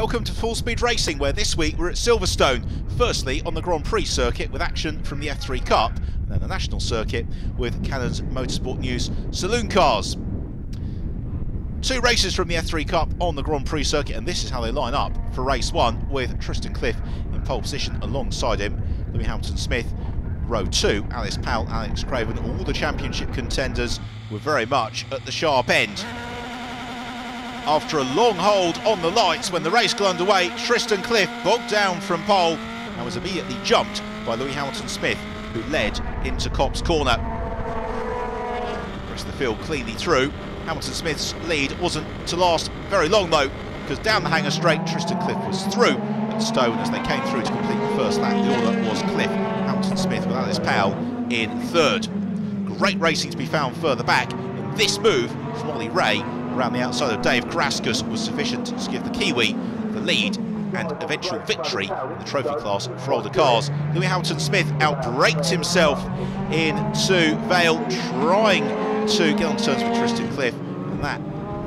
Welcome to Full Speed Racing, where this week we're at Silverstone. Firstly on the Grand Prix circuit with action from the F3 Cup, and then the national circuit with Cannon's Motorsport News saloon cars. Two races from the F3 Cup on the Grand Prix circuit, and this is how they line up for race one, with Tristan Cliff in pole position alongside him, Louis Hamilton-Smith. Row 2, Alice Powell, Alex Craven, all the championship contenders were very much at the sharp end. After a long hold on the lights when the race got underway, Tristan Cliff bogged down from pole and was immediately jumped by Louis Hamilton-Smith, who led into Copse Corner. The rest of the field cleanly through. Hamilton-Smith's lead wasn't to last very long though, because down the hanger straight, Tristan Cliff was through at Stone as they came through to complete the first lap. The order was Cliff, Hamilton-Smith with Alice Powell in third. Great racing to be found further back, and this move from Ollie Ray around the outside of Dave Carrascus was sufficient to give the Kiwi the lead and eventual victory in the trophy class for older cars. Louis Hamilton-Smith outbraked himself into Vale, trying to get on terms with Tristan Cliff, and that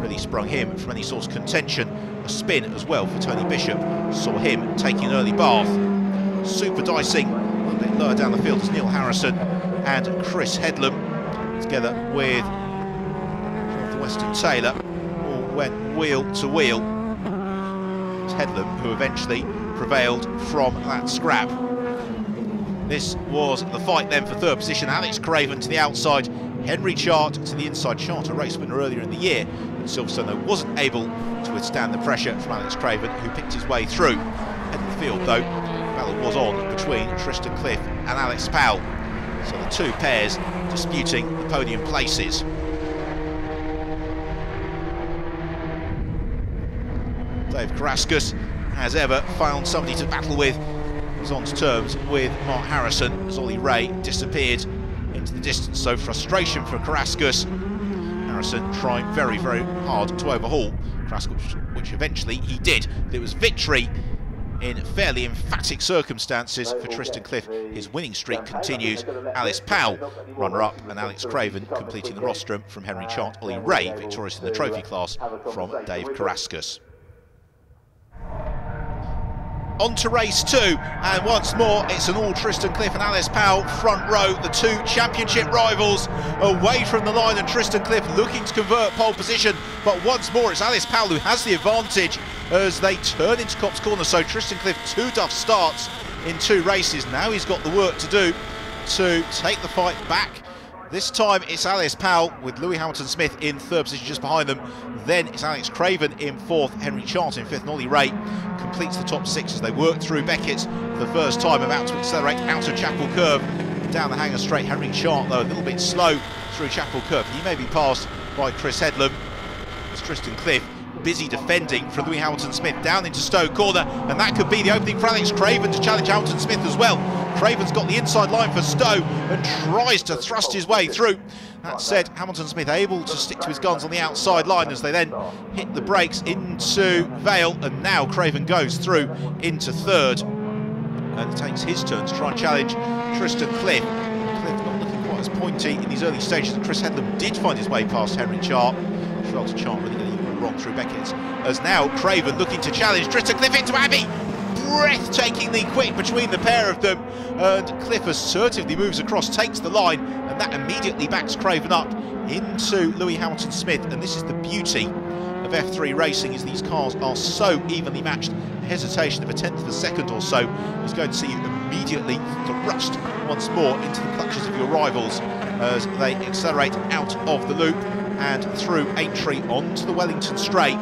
really sprung him from any sort of contention. A spin as well for Tony Bishop saw him taking an early bath. Super dicing a little bit lower down the field as Neil Harrison and Chris Headlam, together with Weston Taylor, all went wheel to wheel. It's Headlam who eventually prevailed from that scrap. This was the fight then for third position. Alex Craven to the outside, Henry Chart to the inside. Chart, a race winner earlier in the year, but Silverstone though wasn't able to withstand the pressure from Alex Craven, who picked his way through. Head of the field though, the battle was on between Tristan Cliff and Alex Powell, so the two pairs disputing the podium places. Dave Carrascus, as ever, found somebody to battle with. He was on terms with Mark Harrison as Ollie Ray disappeared into the distance. So frustration for Carrascus. Harrison trying very, very hard to overhaul Carrascus, which eventually he did. It was victory in fairly emphatic circumstances for Tristan Cliff. His winning streak continues. Alice Powell, runner-up, and Alex Craven completing the rostrum from Henry Chart. Ollie Ray victorious in the trophy class from Dave Carrascus. On to race 2, and once more it's an all Tristan Cliff and Alice Powell front row, the two championship rivals away from the line, and Tristan Cliff looking to convert pole position, but once more it's Alice Powell who has the advantage as they turn into Copse Corner. So Tristan Cliff, 2 tough starts in 2 races. Now he's got the work to do to take the fight back. This time it's Alice Powell with Louis Hamilton-Smith in third position just behind them. Then it's Alex Craven in fourth, Henry Chart in fifth, and Ollie Ray completes the top 6 as they work through Beckett's for the first time, about to accelerate out of Chapel Curve down the hanger straight. Henry Chart though a little bit slow through Chapel Curve. He may be passed by Chris Headlam. It's Tristan Cliff busy defending from Louis Hamilton-Smith down into Stowe Corner, and that could be the opening for Alex Craven to challenge Hamilton-Smith as well. Craven's got the inside line for Stowe and tries to thrust his way through. That said, Hamilton-Smith able to stick to his guns on the outside line as they then hit the brakes into Vale, and now Craven goes through into third and takes his turn to try and challenge Tristan Cliff. Cliff not looking quite as pointy in these early stages. Chris Headlam did find his way past Henry Chart. Felt to Chart really getting wrong through Beckett, as now Craven looking to challenge Tristan Cliff into Abbey. Breathtakingly quick between the pair of them, and Cliff assertively moves across, takes the line, and that immediately backs Craven up into Louis Hamilton-Smith. And this is the beauty of F3 racing, is these cars are so evenly matched. A hesitation of a tenth of a second or so is going to see you immediately thrust once more into the clutches of your rivals as they accelerate out of the loop and through Aintree onto the Wellington Straight.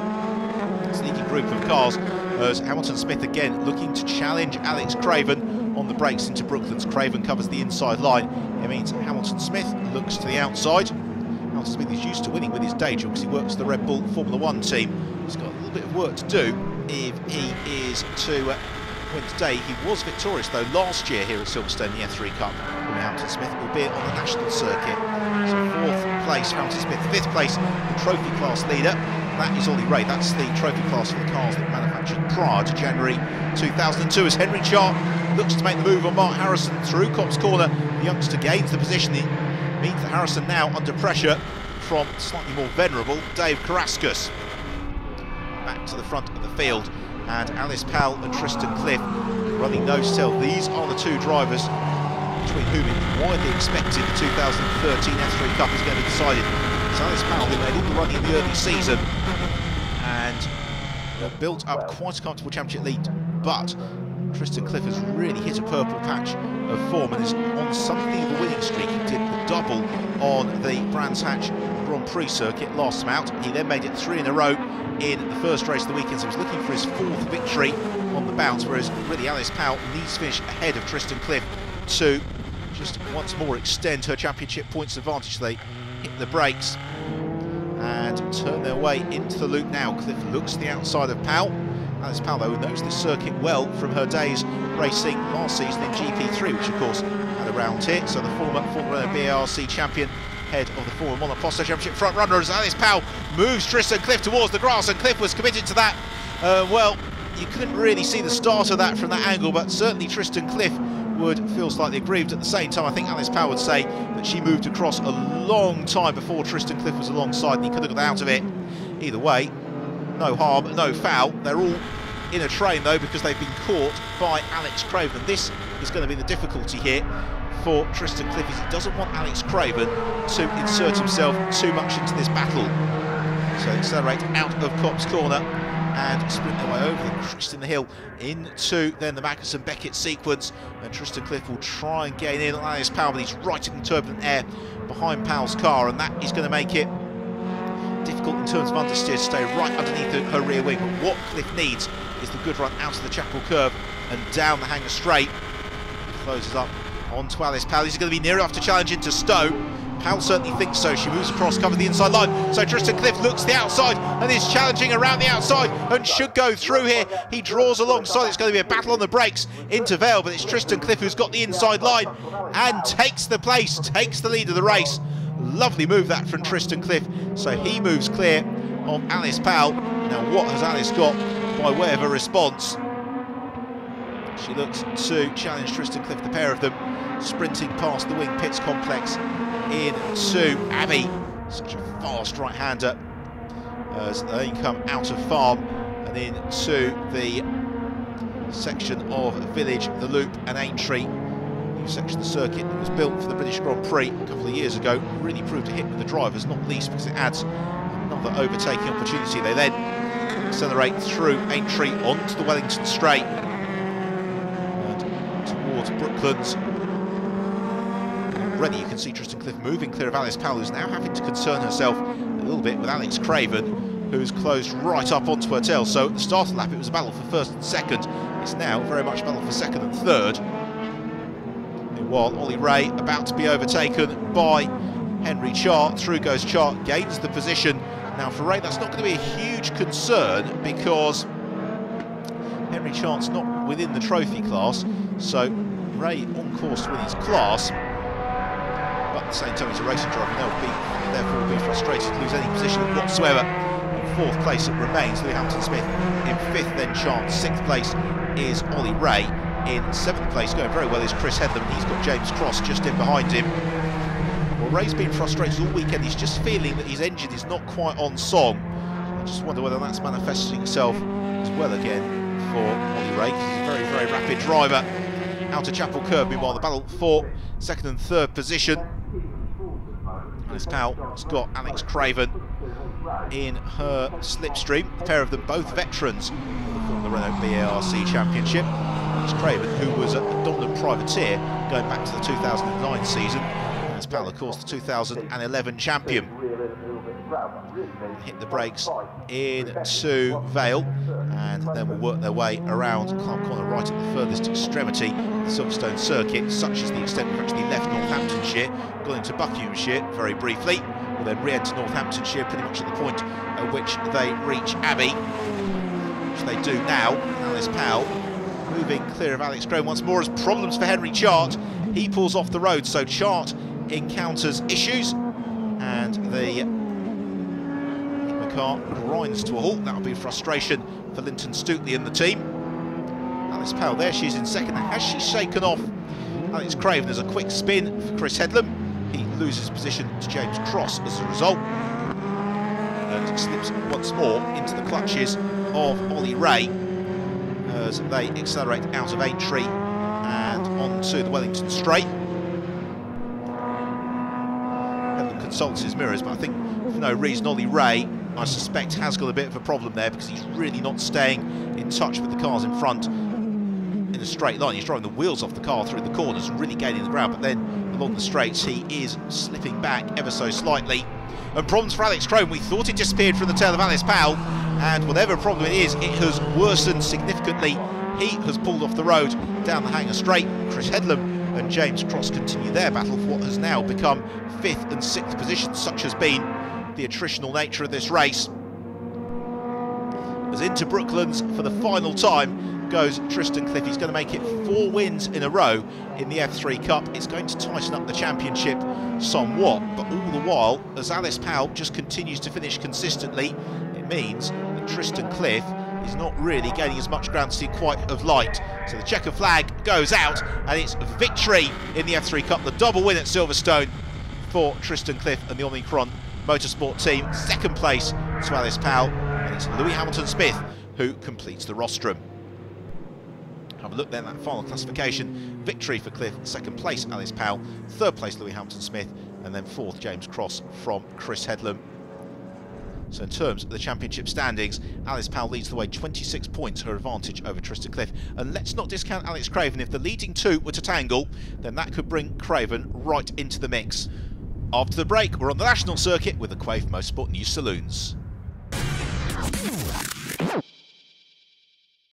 Sneaky group of cars as Hamilton-Smith again looking to challenge Alex Craven on the brakes into Brooklands. Craven covers the inside line. It means Hamilton-Smith looks to the outside. Hamilton-Smith is used to winning with his day job because he works for the Red Bull Formula 1 team. He's got a little bit of work to do if he is to win today. He was victorious though last year here at Silverstone in the F3 Cup. Hamilton-Smith, albeit on the national circuit. So 4th place Hamilton-Smith, 5th place the trophy class leader. That is Ollie Ray. That's the trophy class for the cars that manufactured prior to January 2002. As Henry Chart looks to make the move on Mark Harrison through Copse Corner, the youngster gains the position. It means that Harrison now under pressure from slightly more venerable Dave Carrascus. Back to the front of the field and Alice Powell and Tristan Cliff running nose-to-tail. These are the two drivers between whom it's widely expected the 2013 F3 Cup is going to be decided. It's Alice Powell who made all the running in the early season and built up quite a comfortable championship lead, but Tristan Cliff has really hit a purple patch of form and is on something of a winning streak. He did the double on the Brands Hatch Grand Prix circuit last time out. He then made it 3 in a row in the first race of the weekend, so he's looking for his 4th victory on the bounce, whereas really Alice Powell needs to finish ahead of Tristan Cliff to just once more extend her championship points advantage. They hit the brakes and turn their way into the loop now. Cliff looks to the outside of Powell. Alice Powell, though, knows this circuit well from her days racing last season in GP3, which of course had a round here. So the former Renault BARC champion, head of the former Monoposto Championship front runner, as Alice Powell moves Tristan Cliff towards the grass, and Cliff was committed to that. Well, you couldn't really see the start of that from that angle, but certainly Tristan Cliff would feel slightly aggrieved. At the same time, I think Alice Powell would say that she moved across a long time before Tristan Cliff was alongside, and he could have got out of it. Either way, no harm, no foul. They're all in a train though, because they've been caught by Alex Craven. This is going to be the difficulty here for Tristan Cliff, is he doesn't want Alex Craven to insert himself too much into this battle. So they accelerate out of Copse Corner and sprint their way over the crest in the hill into then the Magnussen Beckett sequence, and Tristan Cliff will try and gain in on Alice Powell, but he's right in turbulent air behind Powell's car, and that is going to make it difficult in terms of understeer to stay right underneath her rear wing. But what Cliff needs is the good run out of the Chapel Curve and down the Hanger Straight. Closes up onto Alice Powell. He's going to be near enough to challenge into Stowe. Powell certainly thinks so. She moves across, cover the inside line. So Tristan Cliff looks to the outside and is challenging around the outside and should go through here. He draws alongside. It's going to be a battle on the brakes into Vale, but it's Tristan Cliff who's got the inside line and takes the place, takes the lead of the race. Lovely move that from Tristan Cliff. So he moves clear of Alice Powell. Now what has Alice got by way of a response? She looks to challenge Tristan Cliff, the pair of them sprinting past the Wing Pits complex into Abbey. Such a fast right-hander as they come out of Farm and into the section of Village, the Loop and Aintree. New section of the circuit that was built for the British Grand Prix a couple of years ago. Really proved a hit with the drivers, not least because it adds another overtaking opportunity. They then accelerate through Aintree onto the Wellington Straight and towards Brooklands. Already you can see Tristan Cliff moving clear of Alice Powell, who's now having to concern herself a little bit with Alex Craven, who's closed right up onto her tail. So at the start of the lap it was a battle for first and second. It's now very much a battle for second and third. Meanwhile, Ollie Ray about to be overtaken by Henry Chart. Through goes Chart, gains the position. Now for Ray that's not going to be a huge concern because Henry Chart's not within the trophy class, so Ray on course to win his class. But at the same time he's a racing driver and therefore will be frustrated to lose any position whatsoever. In 4th place it remains Louis Hamilton-Smith. In 5th then Chart. 6th place is Ollie Ray. In 7th place, going very well, is Chris Headlam, and he's got James Cross just in behind him. Well, Ray's been frustrated all weekend. He's just feeling that his engine is not quite on song. I just wonder whether that's manifesting itself as well again for Ollie Ray, because he's a very, very rapid driver. Out to Chapel Curve, meanwhile, the battle for 2nd and 3rd position. Alice Powell has got Alex Craven in her slipstream. A pair of them both veterans of the Renault BARC Championship. Alex Craven, who was a dominant privateer going back to the 2009 season. Alice Powell, of course, the 2011 champion. Hit the brakes into Vale and then will work their way around Clark Corner right at the furthest extremity of the Silverstone circuit, such as the extent we've actually left Northamptonshire, gone into Buckinghamshire very briefly. We'll then re-enter Northamptonshire pretty much at the point at which they reach Abbey, which they do now. Alice Powell moving clear of Alex Graham once more as problems for Henry Chart. He pulls off the road, so Chart encounters issues and the car grinds to a halt. That'll be frustration for Linton Stootley and the team. Alice Powell there, she's in 2nd. Now, has she shaken off Alex Craven? There's a quick spin for Chris Headlam. He loses position to James Cross as a result and slips once more into the clutches of Ollie Ray. as they accelerate out of Aintree and onto the Wellington Straight. Headlam consults his mirrors, but I think for no reason Ollie Ray, I suspect, has got a bit of a problem there, because he's really not staying in touch with the cars in front in a straight line. He's driving the wheels off the car through the corners and really gaining the ground, but then along the straights he is slipping back ever so slightly. And problems for Alex Crone. We thought it disappeared from the tail of Alice Powell, and whatever problem it is, it has worsened significantly. He has pulled off the road down the Hanger Straight. Chris Headlam and James Cross continue their battle for what has now become 5th and 6th positions. Such has been the attritional nature of this race. As into Brooklands for the final time goes Tristan Cliff. He's going to make it 4 wins in a row in the F3 Cup. It's going to tighten up the championship somewhat, but all the while, as Alice Powell just continues to finish consistently, it means that Tristan Cliff is not really gaining as much ground as he quite have liked. So the checker flag goes out, and it's victory in the F3 Cup, the double win at Silverstone for Tristan Cliff and the Omnicron Motorsport team. 2nd place to Alice Powell, and it's Lewis Hamilton-Smith who completes the rostrum. Have a look then at that final classification. Victory for Cliff, 2nd place Alice Powell, 3rd place Lewis Hamilton-Smith, and then 4th James Cross from Chris Headlam. So in terms of the championship standings, Alice Powell leads the way, 26 points her advantage over Tristan Cliff. And let's not discount Alex Craven. If the leading 2 were to tangle, then that could bring Craven right into the mix. After the break, we're on the national circuit with the Quaife Motorsport News Saloons.